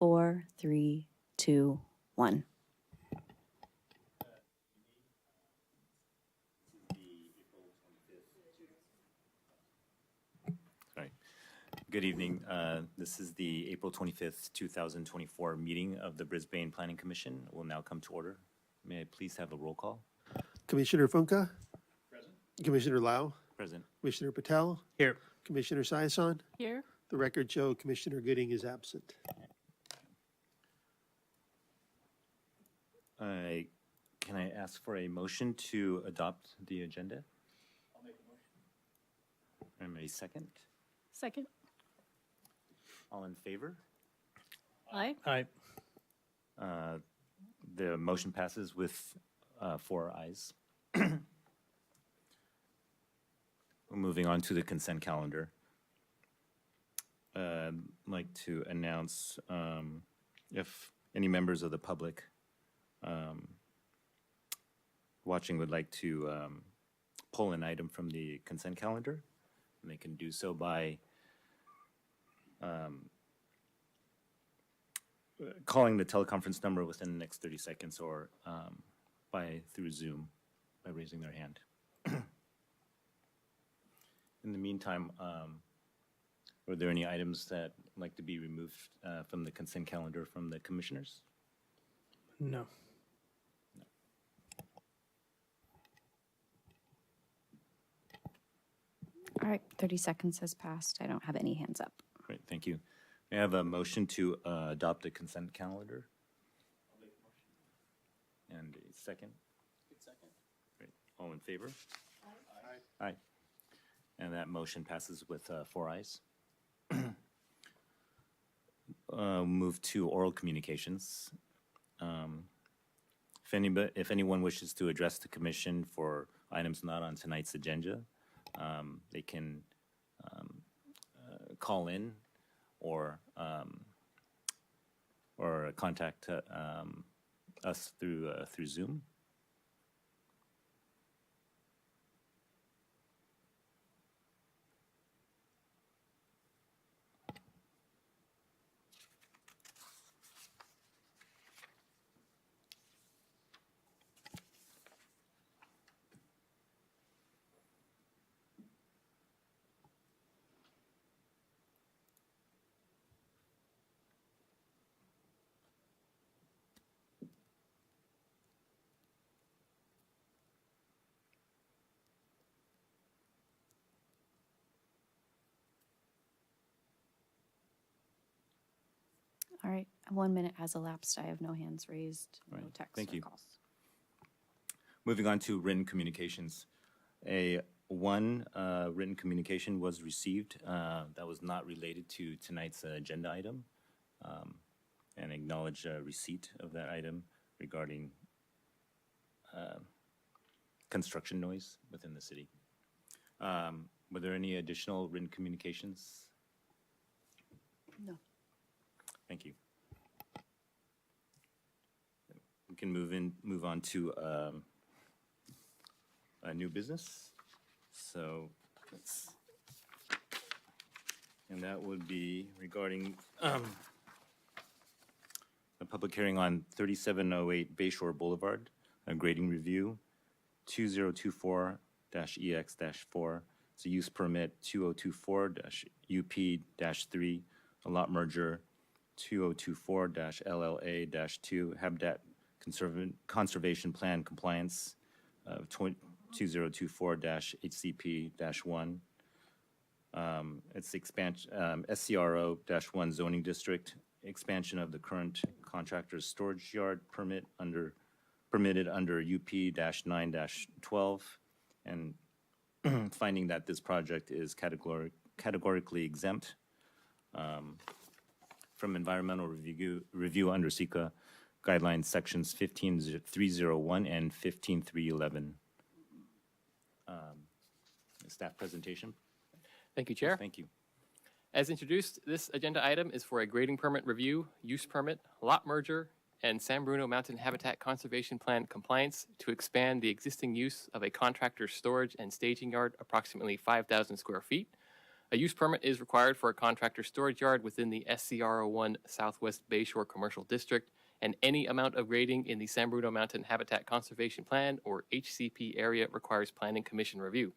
4, 3, 2, 1. Sorry. Good evening. This is the April 25th, 2024 meeting of the Brisbane Planning Commission. Will now come to order. May I please have a roll call? Commissioner Funka? Present. Commissioner Lau? Present. Commissioner Patel? Here. Commissioner Saison? Here. The record show Commissioner Gooding is absent. Can I ask for a motion to adopt the agenda? I'll make a motion. And a second? Second. All in favor? Aye. Aye. The motion passes with 4 ayes. Moving on to the consent calendar. I'd like to announce if any members of the public watching would like to pull an item from the consent calendar, and they can do so by calling the teleconference number within the next 30 seconds or through Zoom by raising their hand. In the meantime, were there any items that would like to be removed from the consent calendar from the commissioners? No. All right, 30 seconds has passed. I don't have any hands up. Great, thank you. May I have a motion to adopt the consent calendar? I'll make a motion. And a second? Good second. Great. All in favor? Aye. Aye. And that motion passes with 4 ayes. Move to oral communications. If anyone wishes to address the commission for items not on tonight's agenda, they can call in or contact us through Zoom. All right, 1 minute has elapsed. I have no hands raised, no Right, texts thank or you. calls. Moving on to written communications. One written communication was received that was not related to tonight's agenda item, and acknowledge receipt of that item regarding construction noise within the city. Were there any additional written communications? No. Thank you. We can move on to a new business. So and that would be regarding a public hearing on 3708 Bayshore Boulevard, a grading review, 2024-EX-4. It's a use permit 2024-UP-3, a lot merger 2024-LLA-2, Habitat Conservation Plan Compliance, 2024-HCP-1. It's expansion, SCRO-1 Zoning District, expansion of the current contractor's storage yard permitted under UP-9-12, and finding that this project is categorically exempt from environmental review under CEQA guidelines sections 15301 and 15311. Staff presentation. Thank you, Chair. Thank you. As introduced, this agenda item is for a grading permit review, use permit, lot merger, and San Bruno Mountain Habitat Conservation Plan compliance to expand the existing use of a contractor's storage and staging yard approximately 5,000 square feet A use permit is required for a contractor storage yard within the SCRO-1 Southwest Bayshore Commercial District, and any amount of grading in the San Bruno Mountain Habitat Conservation Plan, or HCP area, requires Planning Commission review.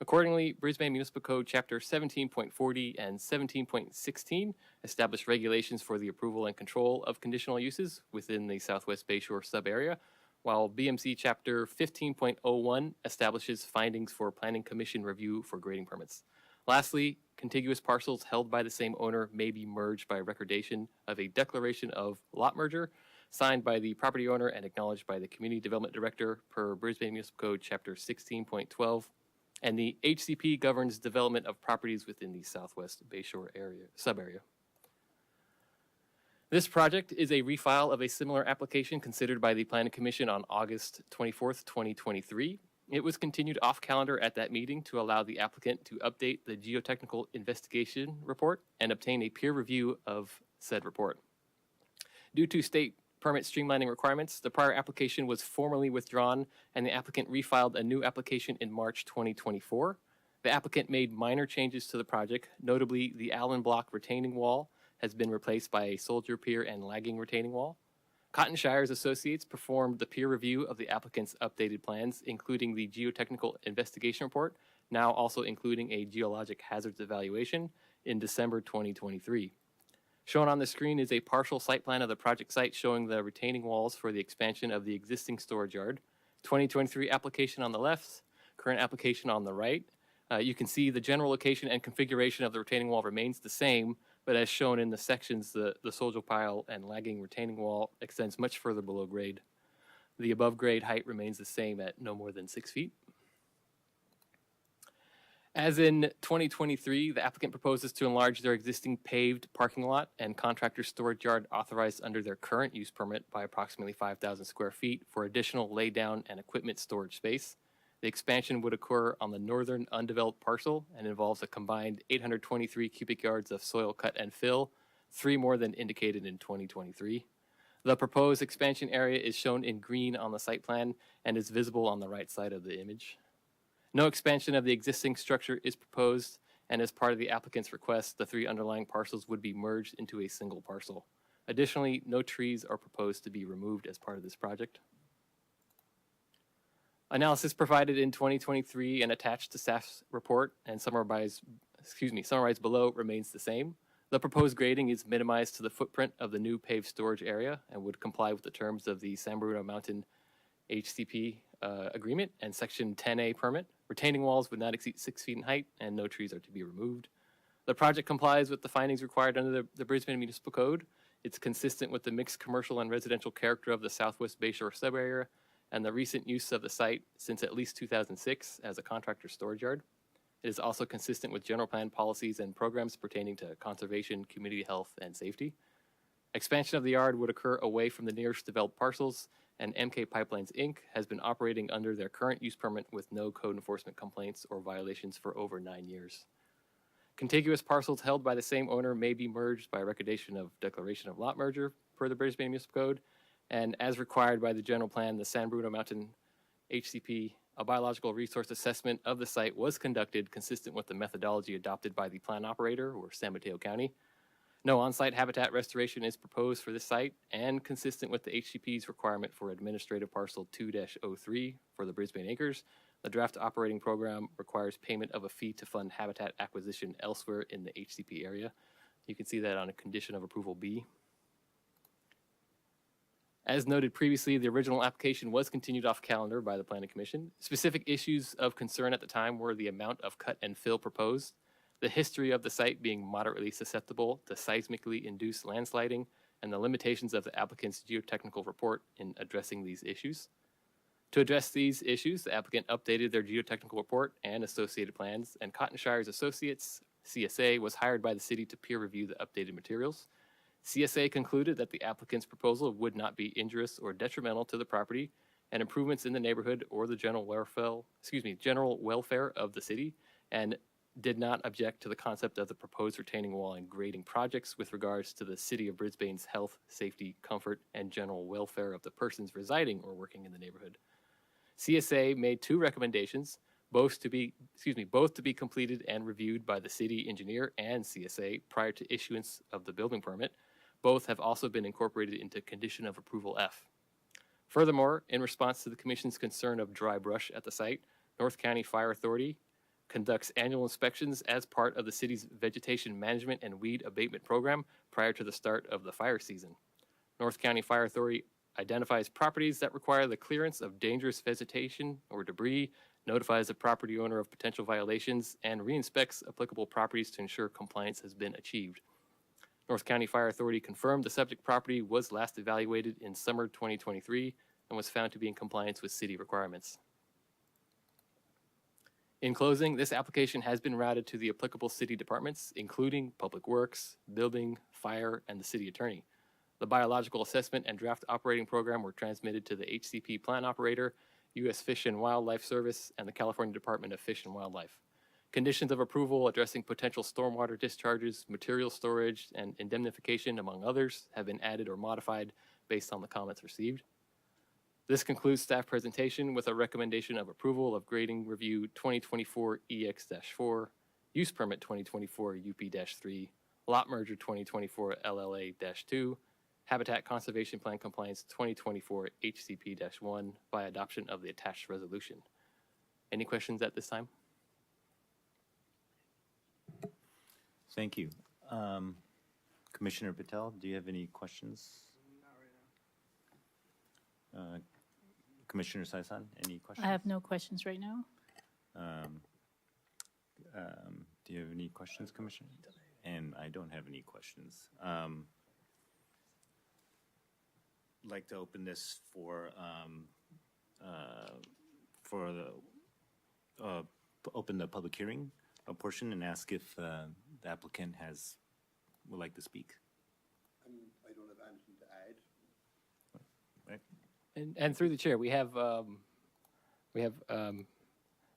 Accordingly, Brisbane Municipal Code Chapter 17.40 and 17.16 establish regulations for the approval and control of conditional uses within the Southwest Bayshore sub-area, while BMC Chapter 15.01 establishes findings for Planning Commission review for grading permits. Lastly, contiguous parcels held by the same owner may be merged by recordation of a declaration of lot merger signed by the property owner and acknowledged by the Community Development Director per Brisbane Municipal Code Chapter 16.12. And the HCP governs development of properties within the Southwest Bayshore area, sub-area. This project is a refile of a similar application considered by the Planning Commission on August 24th, 2023. It was continued off calendar at that meeting to allow the applicant to update the geotechnical investigation report and obtain a peer review of said report. Due to state permit streamlining requirements, the prior application was formally withdrawn and the applicant refiled a new application in March 2024. The applicant made minor changes to the project, notably the Allen block retaining wall has been replaced by a soldier pier and lagging retaining wall. Cotton Shires Associates performed the peer review of the applicant's updated plans, including the geotechnical investigation report, now also including a geologic hazards evaluation, in December 2023. Shown on the screen is a partial site plan of the project site showing the retaining walls for the expansion of the existing storage yard. 2023 application on the left, current application on the right. You can see the general location and configuration of the retaining wall remains the same, but as shown in the sections, the soldier pile and lagging retaining wall extends much further below grade. The above grade height remains the same at no more than 6 feet. As in 2023, the applicant proposes to enlarge their existing paved parking lot and contractor storage yard authorized under their current use permit by approximately 5,000 square feet for additional laydown and equipment storage space. The expansion would occur on the northern undeveloped parcel and involves a combined 823 cubic yards of soil cut and fill, 3 more than indicated in 2023. The proposed expansion area is shown in green on the site plan and is visible on the right side of the image. No expansion of the existing structure is proposed, and as part of the applicant's request, the 3 underlying parcels would be merged into a single parcel. Additionally, no trees are proposed to be removed as part of this project. Analysis provided in 2023 and attached to staff's report and summarized below remains the same. The proposed grading is minimized to the footprint of the new paved storage area and would comply with the terms of the San Bruno Mountain HCP agreement and Section 10A permit. Retaining walls would not exceed 6 feet in height and no trees are to be removed. The project complies with the findings required under the Brisbane Municipal Code. It's consistent with the mixed commercial and residential character of the Southwest Bayshore sub-area and the recent use of the site since at least 2006 as a contractor storage yard. It is also consistent with general plan policies and programs pertaining to conservation, community health, and safety. Expansion of the yard would occur away from the nearest developed parcels, and MK Pipelines, Inc. has been operating under their current use permit with no code enforcement complaints or violations for over 9 years. Contiguous parcels held by the same owner may be merged by recordation of declaration of lot merger per the Brisbane Municipal Code, and as required by the general plan, the San Bruno Mountain HCP, a biological resource assessment of the site was conducted consistent with the methodology adopted by the plan operator, or San Mateo County. No on-site habitat restoration is proposed for this site and consistent with the HCP's requirement for administrative parcel 2-03 for the Brisbane Acres. The draft operating program requires payment of a fee to fund habitat acquisition elsewhere in the HCP area. You can see that on a condition of approval B. As noted previously, the original application was continued off calendar by the Planning Commission. Specific issues of concern at the time were the amount of cut and fill proposed, the history of the site being moderately susceptible to seismically induced landsliding, and the limitations of the applicant's geotechnical report in addressing these issues. To address these issues, the applicant updated their geotechnical report and associated plans, and Cotton Shires Associates, CSA, was hired by the city to peer review the updated materials. CSA concluded that the applicant's proposal would not be injurious or detrimental to the property, and improvements in the neighborhood or the general welfare of the city, and did not object to the concept of the proposed retaining wall and grading projects with regards to the City of Brisbane's health, safety, comfort, and general welfare of the persons residing or working in the neighborhood. CSA made 2 recommendations, both to be completed and reviewed by the city engineer and CSA prior to issuance of the building permit. Both have also been incorporated into condition of approval F. Furthermore, in response to the Commission's concern of dry brush at the site, North County Fire Authority conducts annual inspections as part of the city's vegetation management and weed abatement program prior to the start of the fire season. North County Fire Authority identifies properties that require the clearance of dangerous vegetation or debris, notifies the property owner of potential violations, and re-inspects applicable properties to ensure compliance has been achieved. North County Fire Authority confirmed the subject property was last evaluated in summer 2023 and was found to be in compliance with city requirements. In closing, this application has been routed to the applicable city departments, including Public Works, Building, Fire, and the City Attorney. The biological assessment and draft operating program were transmitted to the HCP plan operator, U.S. Fish and Wildlife Service, and the California Department of Fish and Wildlife. Conditions of approval addressing potential stormwater discharges, material storage, and indemnification, among others, have been added or modified based on the comments received. This concludes staff presentation with a recommendation of approval of grading review 2024 EX-4, use permit 2024 UP-3, lot merger 2024 LLA-2, Habitat Conservation Plan Compliance 2024 HCP-1 by adoption of the attached resolution. Any questions at this time? Thank you. Commissioner Patel, do you have any questions? Not right now. Commissioner Saisan, any questions? I have no questions right now. Do you have any questions, Commissioner? And I don't have any questions. I'd like to open this for open the public hearing portion and ask if the applicant would like to speak. I don't have anything to add. Right? And through the chair, we have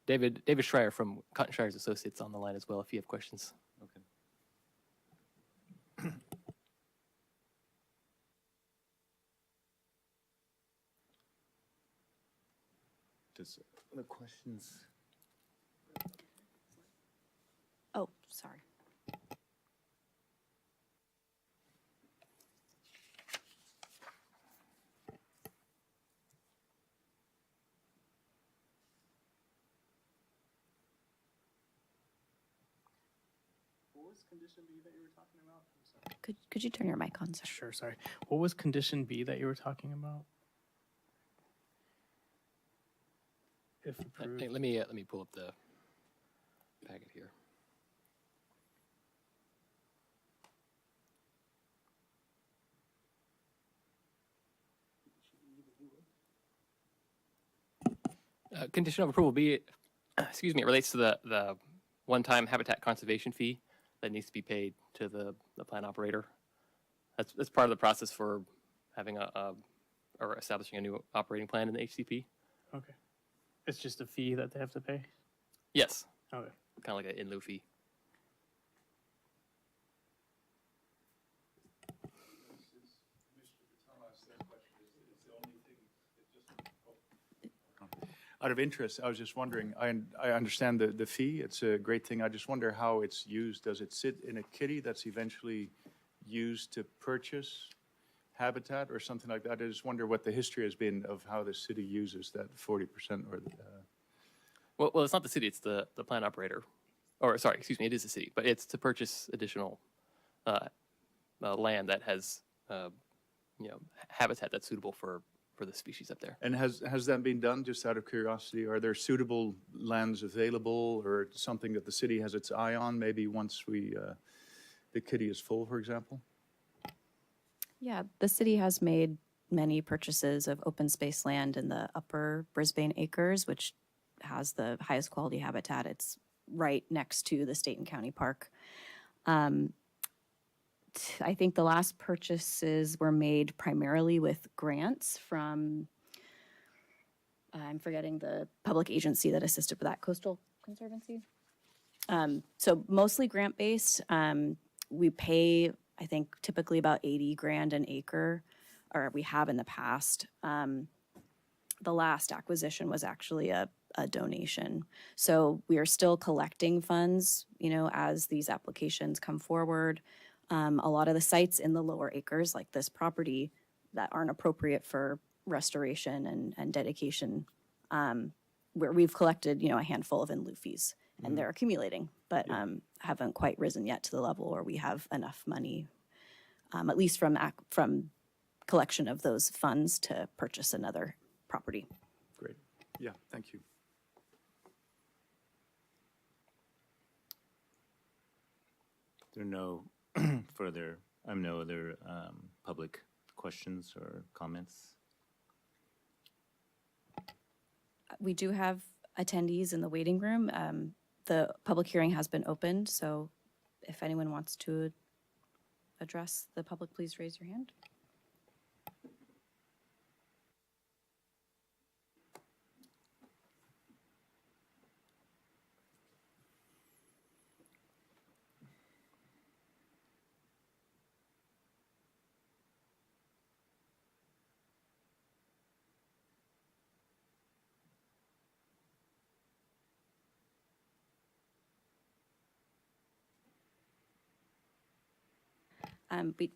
David Schreier from Cotton Schreier's Associates on the line as well, if you have questions. Okay. Does other questions? Oh, sorry. What was condition B that you were talking about? I'm sorry. Could you turn your mic on, sir? Sure, sorry. What was condition B that you were talking about? If approved. Hey, let me pull up the packet here. Condition of approval B, excuse me, it relates to the one-time habitat conservation fee that needs to be paid to the plan operator. That's part of the process for having or establishing a new operating plan in the HCP. Okay. It's just a fee that they have to pay? Yes, Okay. kind of like an in lieu fee. Out of interest, I was just wondering, I understand the fee, it's a great thing. I just wonder how it's used. Does it sit in a kitty that's eventually used to purchase habitat or something like that? I just wonder what the history has been of how the city uses that 40% or the, Well, it's not the city, it's the plan operator. Or, sorry, excuse me, it is the city, but it's to purchase additional land that has, habitat that's suitable for the species up there. And has that been done, just out of curiosity? Are there suitable lands available or something that the city has its eye on, maybe once the kitty is full, for example? Yeah, the city has made many purchases of open space land in the upper Brisbane acres, which has the highest quality habitat. It's right next to the state and county park. I think the last purchases were made primarily with grants from, I'm forgetting the public agency that assisted with that, Coastal Conservancy. So mostly grant-based. We pay, I think, typically about 80 grand an acre, or we have in the past. The last acquisition was actually a a donation. So we are still collecting funds, as these applications come forward. A lot of the sites in the lower acres, like this property, that aren't appropriate for restoration and dedication, where we've collected, a handful of in lieu fees, and they're accumulating, but haven't quite risen yet to the level where we have enough money, at least from collection of those funds to purchase another property. Great. Yeah, thank you. There are no no other public questions or comments. We do have attendees in the waiting room. The public hearing has been opened, so if anyone wants to address the public, please raise your hand.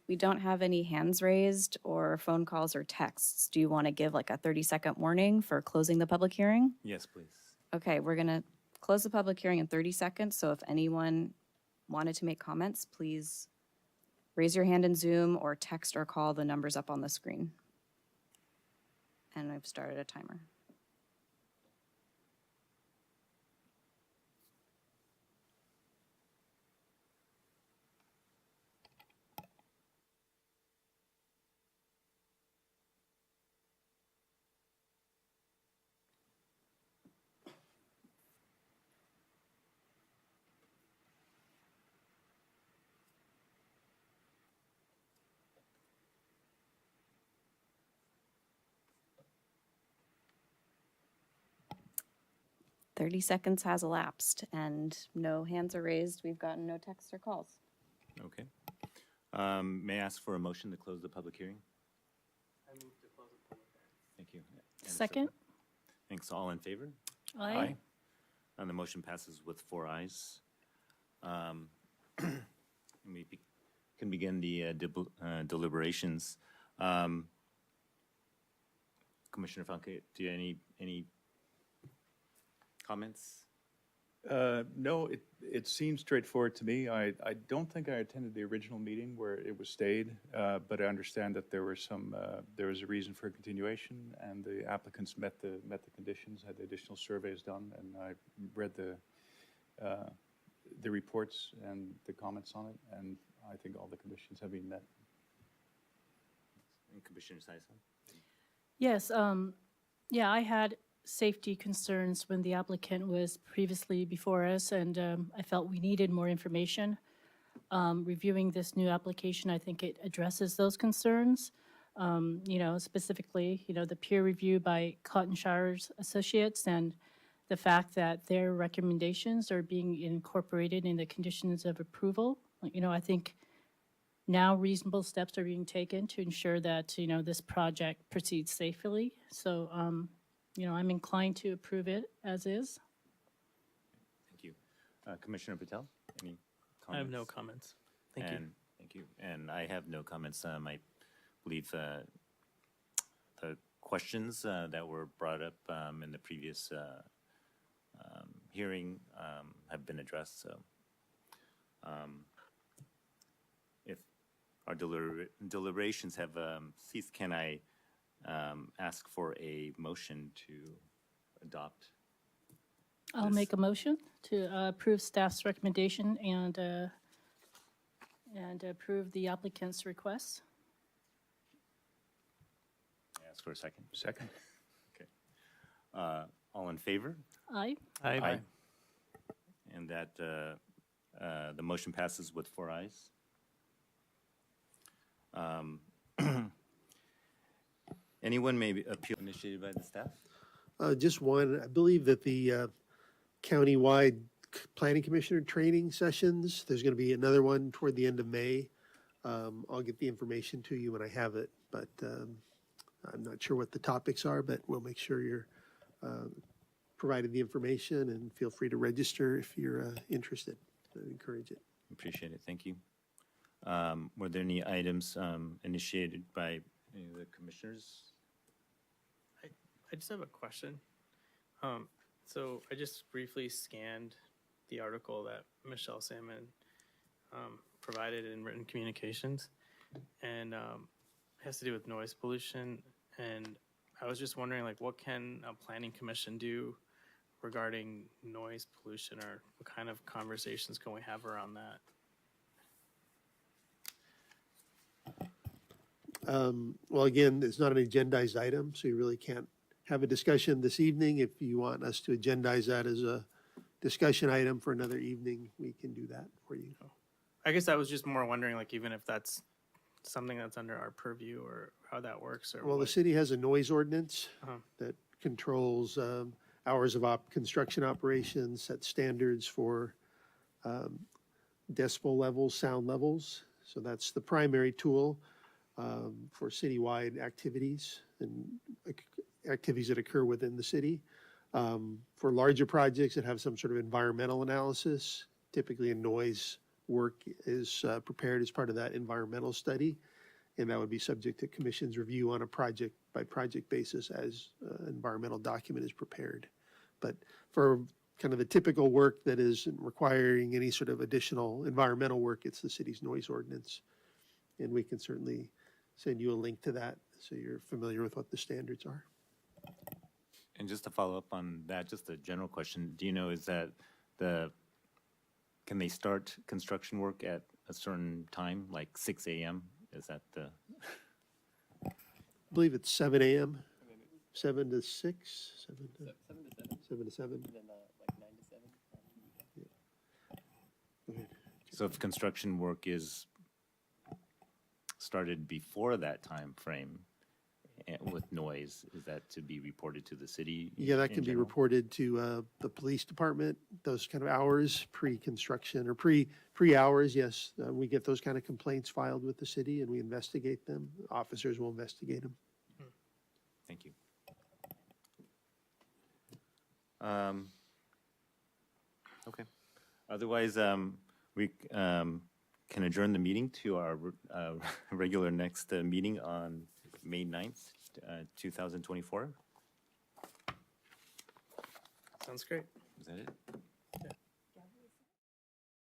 We don't have any hands raised or phone calls or texts. Do you want to give like a 30-second warning for closing the public hearing? Yes, please. Okay, we're going to close the public hearing in 30 seconds. So if anyone wanted to make comments, please raise your hand in Zoom or text or call the numbers up on the screen. And I've started a timer. "30 seconds has elapsed and no hands are raised. We've gotten no texts or calls." Okay. May I ask for a motion to close the public hearing? I move to close the public hearing. Thank you. And Second. Thanks. All in favor? Aye. And the motion passes with 4 ayes. We can begin the deliberations. Commissioner Funke, do you have any comments? No, it seems straightforward to me. I don't think I attended the original meeting where it was stayed, but I understand that there was a reason for a continuation, and the applicants met the conditions, had the additional surveys done, and I read the reports and the comments on it, and I think all the conditions have been met. And Commissioner Saison? Yes, yeah, I had safety concerns when the applicant was previously before us, and I felt we needed more information. Reviewing this new application, I think it addresses those concerns. Specifically, the peer review by Cotton Shires Associates and the fact that their recommendations are being incorporated in the conditions of approval. I think now reasonable steps are being taken to ensure that, this project proceeds safely. So, I'm inclined to approve it as is. Thank you. Commissioner Patel, any comments? I have no comments. Thank you. Thank you. And I have no comments. I believe the questions that were brought up in the previous hearing have been addressed. So if our deliberations have ceased, can I ask for a motion to adopt? I'll make a motion to approve staff's recommendation and approve the applicant's request. Ask for a second. Second? Okay. All in favor? Aye. Aye. And that the motion passes with 4 ayes. Anyone may appeal initiated by the staff? Just one, I believe that the countywide planning commissioner training sessions, there's going to be another one toward the end of May. I'll get the information to you when I have it, but I'm not sure what the topics are, but we'll make sure you're provided the information, and feel free to register if you're interested. I encourage it. Appreciate it, thank you. Were there any items initiated by any of the commissioners? I just have a question. So I just briefly scanned the article that Michelle Salmon provided in written communications, and it has to do with noise pollution. And I was just wondering, like, what can a planning commission do regarding noise pollution, or what kind of conversations can we have around that? Well, again, it's not an agendized item, so you really can't have a discussion this evening. If you want us to agendize that as a discussion item for another evening, we can do that for you. I guess I was just more wondering, like, even if that's something that's under our purview, or how that works, or Well, the what. city has a noise ordinance Uh-huh. that controls hours of construction operations, sets standards for decibel levels, sound levels. So that's the primary tool for citywide activities and activities that occur within the city. For larger projects that have some sort of environmental analysis, typically a noise work is prepared as part of that environmental study. And that would be subject to commission's review on a project by project basis as an environmental document is prepared. But for kind of the typical work that isn't requiring any sort of additional environmental work, it's the city's noise ordinance. And we can certainly send you a link to that so you're familiar with what the standards are. And just to follow up on that, just a general question, do you know, is that can they start construction work at a certain time, like 6 a.m.? Is that the, I believe it's 7 a.m., 7 to 6, 7 to 7. And then like 9 to 7. Go ahead. so if construction work is started before that time frame with noise, is that to be reported to the city? Yeah, that in can be general? reported to the police department, those kind of hours, pre-construction or pre-hours, yes. We get those kind of complaints filed with the city and we investigate them. Officers will investigate them. Thank you. Okay. Otherwise, we can adjourn the meeting to our regular next meeting on May 9th, 2024. Sounds great. Is that it?